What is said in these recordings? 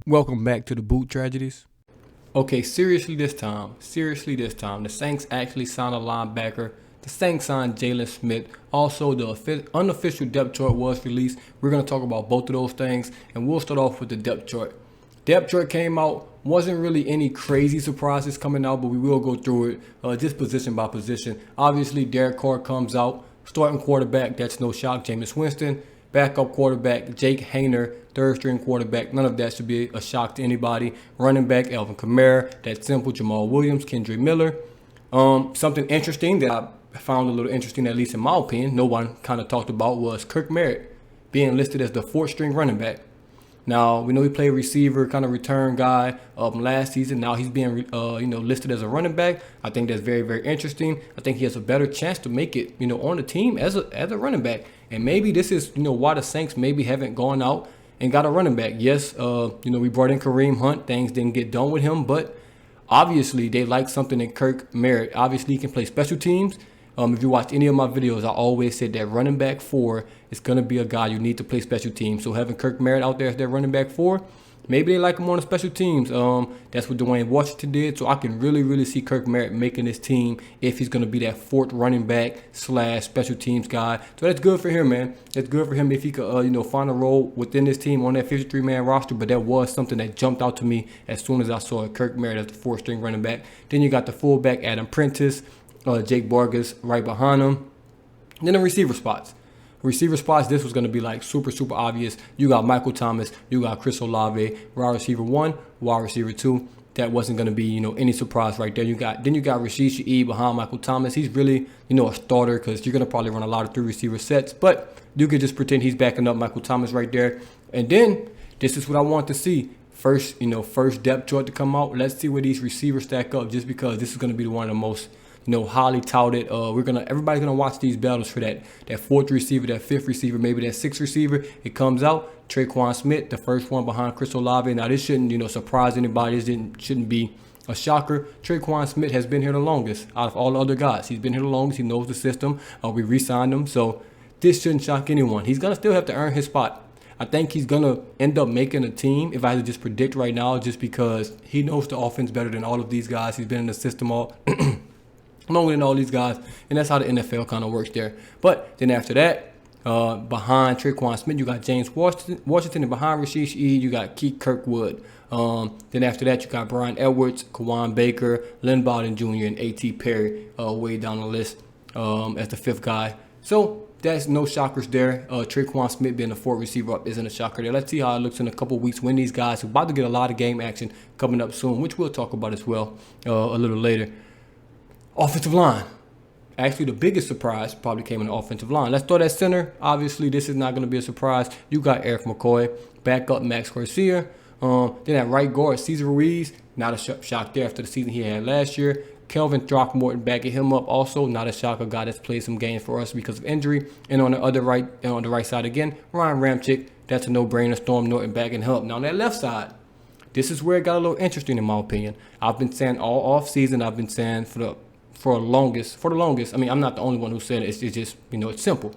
Welcome back to the Boot Tragedies. Okay, seriously this time, the Saints actually signed a linebacker. The Saints signed Jalen Smith. Also, the unofficial depth chart was released. We're going to talk about both of those things, and we'll start off with the depth chart. Depth chart came out. Wasn't really any crazy surprises coming out, but we will go through it just position by position. Obviously, Derek Carr comes out. Starting quarterback, that's no shock, Jameis Winston. Backup quarterback, Jake Haener. Third string quarterback, none of that should be a shock to anybody. Running back, Alvin Kamara. That's simple. Jamal Williams, Kendrick Miller. Something interesting that I found a little interesting, at least in my opinion, no one kind of talked about, was Kirk Merritt being listed as the fourth string running back. Now, we know he played receiver, kind of return guy last season. Now he's being listed as a running back. I think that's very, very interesting. I think he has a better chance to make it, on the team as a running back. And maybe this is, why the Saints maybe haven't gone out and got a running back. Yes, we brought in Kareem Hunt. Things didn't get done with him, but obviously they like something in Kirk Merritt. Obviously he can play special teams. If you watch any of my videos, I always said that running back 4 is going to be a guy you need to play special teams. So having Kirk Merritt out there as their running back 4, maybe they like him on the special teams. That's what Dwayne Washington did. So I can really, really see Kirk Merritt making this team if he's going to be that fourth running back / special teams guy. So that's good for him, man. That's good for him if he could, find a role within this team on that 53-man roster. But that was something that jumped out to me as soon as I saw Kirk Merritt as the fourth string running back. Then you got the fullback, Adam Prentice. Jake Vargas right behind him. Then the receiver spots. This was going to be like super, super obvious. You got Michael Thomas. You got Chris Olave. Wide receiver 1, wide receiver 2. That wasn't going to be, any surprise right there. Then you got Rashid Shaheed behind Michael Thomas. He's really, a starter because you're going to probably run a lot of 3 receiver sets. But you could just pretend he's backing up Michael Thomas right there. And then this is what I want to see. First depth chart to come out. Let's see where these receivers stack up, just because this is going to be one of the most highly touted. Everybody's gonna watch these battles for that fourth receiver, that fifth receiver, maybe that sixth receiver. It comes out, Tre'Quan Smith, the first one behind Chris Olave. Now this shouldn't, surprise anybody. This shouldn't be a shocker. Tre'Quan Smith has been here the longest out of all the other guys. He's been here the longest. He knows the system. We re-signed him, so this shouldn't shock anyone. He's gonna still have to earn his spot. I think he's gonna end up making a team, if I had to just predict right now, just because he knows the offense better than all of these guys. He's been in the system longer than all these guys, and that's how the NFL kind of works there. But then after that, behind Tre'Quan Smith, you got James Washington, and behind Rashid Shaheed, you got Keith Kirkwood. Then after that, you got Brian Edwards, Kawan Baker, Lynn Bowden Jr., and A.T. Perry way down the list as the fifth guy. So that's no shockers there. Tre'Quan Smith being the fourth receiver up isn't a shocker there. Let's see how it looks in a couple weeks when these guys are about to get a lot of game action coming up soon, which we'll talk about as well a little later. Offensive line. Actually, the biggest surprise probably came in the offensive line. Let's start at center. Obviously, this is not going to be a surprise. You got Eric McCoy, backup Max Garcia. Then at right guard, Cesar Ruiz. Not a shock there after the season he had last year. Kelvin Throckmorton backing him up. Also, not a shock. A guy that's played some games for us because of injury. And on the right side again, Ryan Ramczyk. That's a no-brainer. Storm Norton backing him up. Now on that left side, this is where it got a little interesting in my opinion. I've been saying all off season. I've been saying for the longest, I mean, I'm not the only one who said it. It's just, it's simple.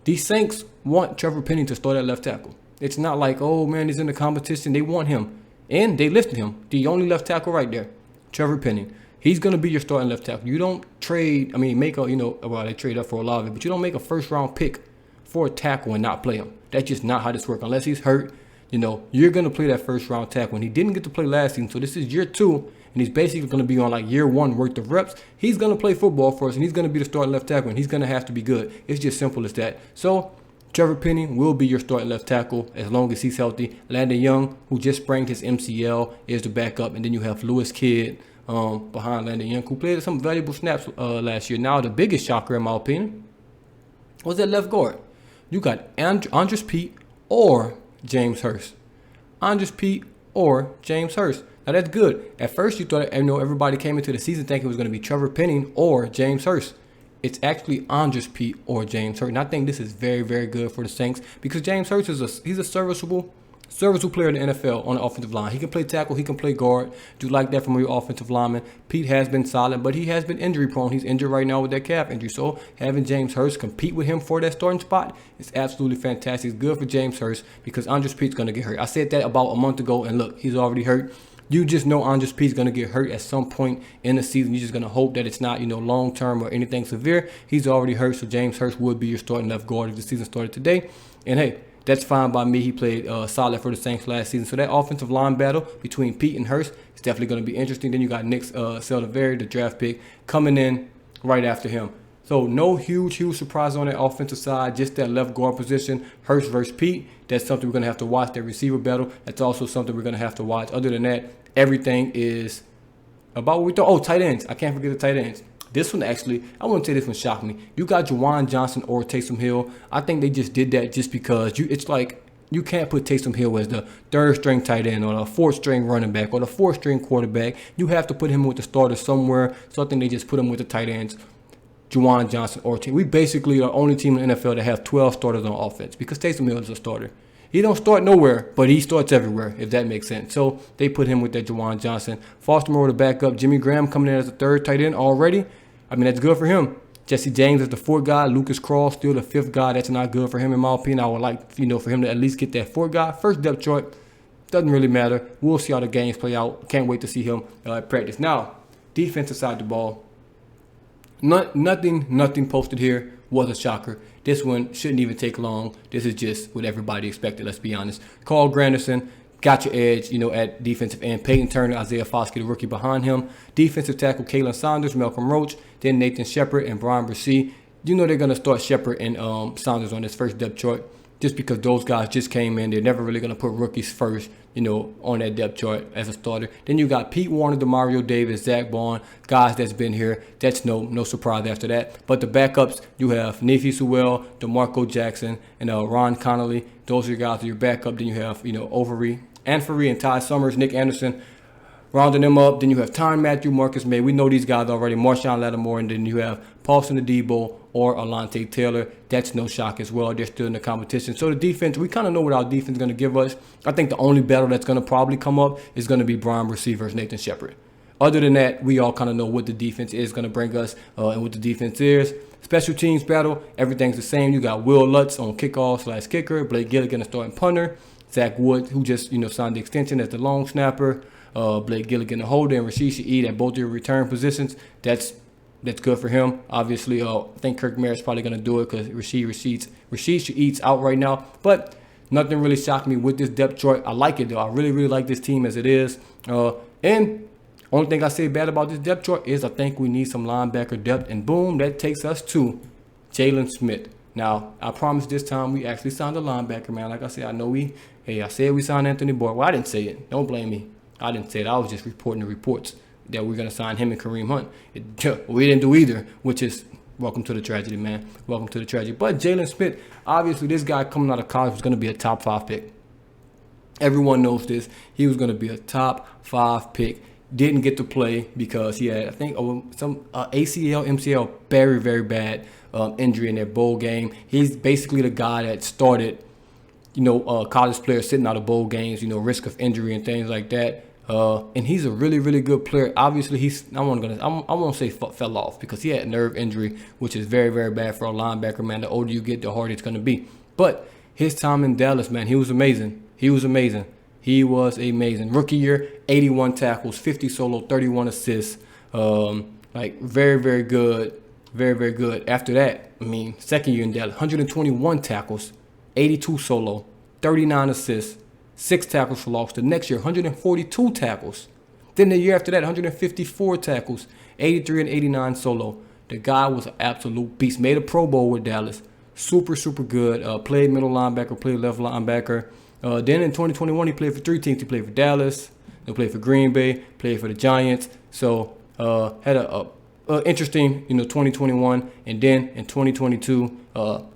These Saints want Trevor Penning to start at left tackle. It's not like, oh man, he's in the competition. They want him. And they listed him. The only left tackle right there, Trevor Penning. He's going to be your starting left tackle. You don't trade, they trade up for Olave, but you don't make a first round pick for a tackle and not play him. That's just not how this works. Unless he's hurt, you're going to play that first round tackle. And he didn't get to play last season, so this is year 2. And he's basically going to be on like year 1 worth of reps. He's going to play football for us, and he's going to be the starting left tackle, and he's going to have to be good. It's just simple as that. So Trevor Penning will be your starting left tackle as long as he's healthy. Landon Young, who just sprained his MCL, is the backup. And then you have Lewis Kidd behind Landon Young, who played some valuable snaps last year. Now, the biggest shocker, in my opinion, was that left guard. You got Andres Pete or James Hurst. Andres Pete or James Hurst. Now that's good. At first you thought, everybody came into the season thinking it was going to be Trevor Penning or James Hurst. It's actually Andres Pete or James Hurst. And I think this is very, very good for the Saints because James Hurst he's a serviceable Serviceable player in the NFL on the offensive line. He can play tackle. He can play guard. Do you like that from your offensive lineman? Pete has been solid, but he has been injury prone. He's injured right now with that calf injury. So having James Hurst compete with him for that starting spot is absolutely fantastic. It's good for James Hurst because Andres Pete's going to get hurt. I said that about a month ago, and look, he's already hurt. You just know Andres Pete's going to get hurt at some point in the season. You're just going to hope that it's not, long term or anything severe. He's already hurt, so James Hurst would be your starting left guard if the season started today. And hey, that's fine by me. He played solid for the Saints last season. So that offensive line battle between Pete and Hurst is definitely going to be interesting. Then you got Nick Saldiveri, the draft pick, coming in right after him. So no huge surprise on that offensive side. Just that left guard position, Hurst versus Pete. That's something we're going to have to watch. That receiver battle. That's also something we're going to have to watch. Other than that, everything is about what we thought. Oh, tight ends. I can't forget the tight ends. This one actually, I wouldn't say this one shocked me. You got Juwan Johnson or Taysom Hill. I think they just did that just because it's like you can't put Taysom Hill as the third string tight end or the fourth string running back or the fourth string quarterback. You have to put him with the starter somewhere. So I think they just put him with the tight ends, Juwan Johnson or Taysom. We basically are the only team in the NFL that have 12 starters on offense because Taysom Hill is a starter. He don't start nowhere, but he starts everywhere, if that makes sense. So they put him with that Juwan Johnson. Foster Moore to back up. Jimmy Graham coming in as the third tight end already. I mean, that's good for him. Jesse James is the fourth guy. Lucas Crawl still the fifth guy. That's not good for him, in my opinion. I would like, for him to at least get that fourth guy. First depth chart, doesn't really matter. We'll see how the games play out. Can't wait to see him at practice. Now, defensive side of the ball. Nothing posted here was a shocker. This one shouldn't even take long. This is just what everybody expected, let's be honest. Carl Granderson got your edge, at defensive end. Peyton Turner, Isaiah Foskey, the rookie behind him. Defensive tackle, Kalen Saunders, Malcolm Roach, then Nathan Shepard and Brian Bresee. They're going to start Shepard and Saunders on this first depth chart just because those guys just came in. They're never really going to put rookies first, on that depth chart as a starter. Then you got Pete Warner, Demario Davis, Zach Bond, guys that's been here. That's no surprise after that. But the backups, you have Nefi Sewell, DeMarco Jackson, and Ron Connolly. Those are your guys, your backup. Then you have, Overy, Anfree, and Ty Summers, Nick Anderson, rounding them up. Then you have Tyrann Mathieu, Marcus May. We know these guys already. Marshawn Lattimore, and then you have Paulson Adebo or Alontae Taylor. That's no shock as well. They're still in the competition. So the defense, we kind of know what our defense is going to give us. I think the only battle that's going to probably come up is going to be Brian Bresee versus Nathan Shepard. Other than that, we all kind of know what the defense is going to bring us and what the defense is. Special teams battle, everything's the same. You got Will Lutz on kickoff/kicker, Blake Gilligan, a starting punter, Zach Wood, who just signed the extension as the long snapper, Blake Gilligan, the holder, and Rashid Shaheed at both your return positions. That's good for him. Obviously, I think Kirk Merritt's probably going to do it because Rashid Shaheed's out right now. But nothing really shocked me with this depth chart. I like it, though. I really, really like this team as it is. And only thing I say bad about this depth chart is I think we need some linebacker depth. And boom, that takes us to Jalen Smith. Now, I promise this time we actually signed a linebacker, man. Like I said, I said we signed Anthony Boyd. Well, I didn't say it. Don't blame me. I didn't say it. I was just reporting the reports that we're going to sign him and Kareem Hunt. We didn't do either, which is welcome to the tragedy, man. Welcome to the tragedy. But Jalen Smith, obviously this guy coming out of college was going to be a top 5 pick. Everyone knows this. He was going to be a top 5 pick. Didn't get to play because he had, I think, some ACL, MCL, very, very bad injury in that bowl game. He's basically the guy that started, college players sitting out of bowl games, risk of injury and things like that. And he's a really, really good player. Obviously, I won't say fell off because he had a nerve injury, which is very, very bad for a linebacker, man. The older you get, the harder it's going to be. But his time in Dallas, man, he was amazing. He was amazing. Rookie year, 81 tackles, 50 solo, 31 assists. Very, very good. Very, very good. After that, second year in Dallas, 121 tackles, 82 solo, 39 assists, 6 tackles for loss. The next year, 142 tackles. Then the year after that, 154 tackles, 83 and 89 solo. The guy was an absolute beast. Made a Pro Bowl with Dallas. Super, super good. Played middle linebacker, played left linebacker. Then in 2021, he played for 3 teams. He played for Dallas. He played for Green Bay. Played for the Giants. So had a interesting, 2021. And then in 2022,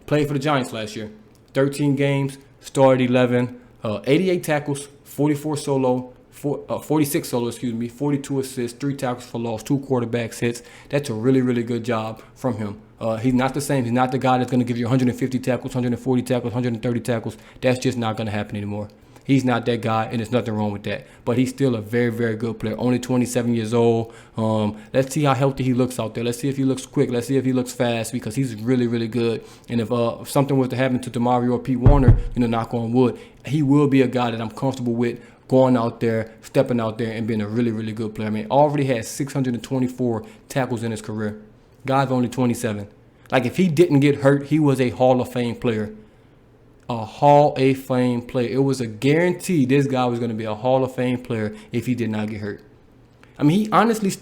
played for the Giants last year. 13 games, started 11. 88 tackles, 44 solo, 46 solo, 42 assists, 3 tackles for loss, 2 quarterback hits. That's a really, really good job from him. He's not the same. He's not the guy that's going to give you 150 tackles, 140 tackles, 130 tackles. That's just not going to happen anymore. He's not that guy, and there's nothing wrong with that. But he's still a very, very good player. Only 27 years old. Let's see how healthy he looks out there. Let's see if he looks quick. Let's see if he looks fast, because he's really, really good. And if something was to happen to DeMario or Pete Warner, knock on wood, he will be a guy that I'm comfortable with going out there, stepping out there, and being a really, really good player. I mean, already has 624 tackles in his career. Guy's only 27. Like, if he didn't get hurt, he was a Hall of Fame player. A Hall of Fame player. It was a guarantee this guy was going to be a Hall of Fame player if he did not get hurt. I mean, he honestly he's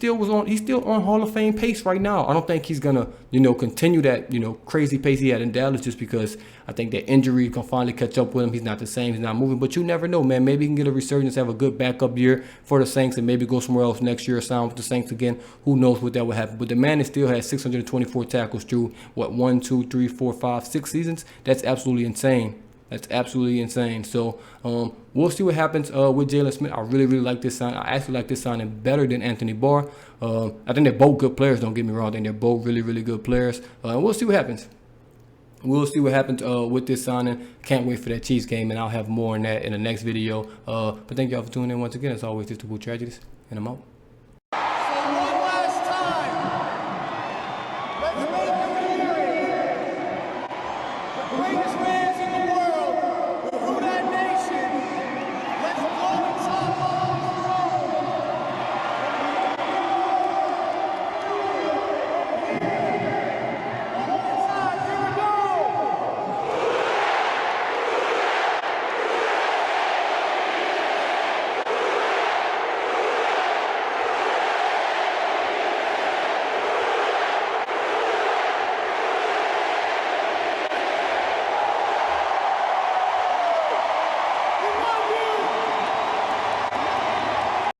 still on Hall of Fame pace right now. I don't think he's going to, continue that, crazy pace he had in Dallas, just because I think that injury can finally catch up with him. He's not the same. He's not moving. But you never know, man. Maybe he can get a resurgence, have a good backup year for the Saints, and maybe go somewhere else next year or sign with the Saints again. Who knows what that would happen. But the man still has 624 tackles through, 1, 2, 3, 4, 5, 6 seasons? That's absolutely insane. That's absolutely insane. So we'll see what happens with Jalen Smith. I really, really like this sign. I actually like this signing better than Anthony Barr. I think they're both good players. Don't get me wrong. I think they're both really, really good players. We'll see what happens. We'll see what happens with this signing. Can't wait for that Chiefs game, and I'll have more on that in the next video. But thank y'all for tuning in once again. As always, this is the Tragedies, and I'm out.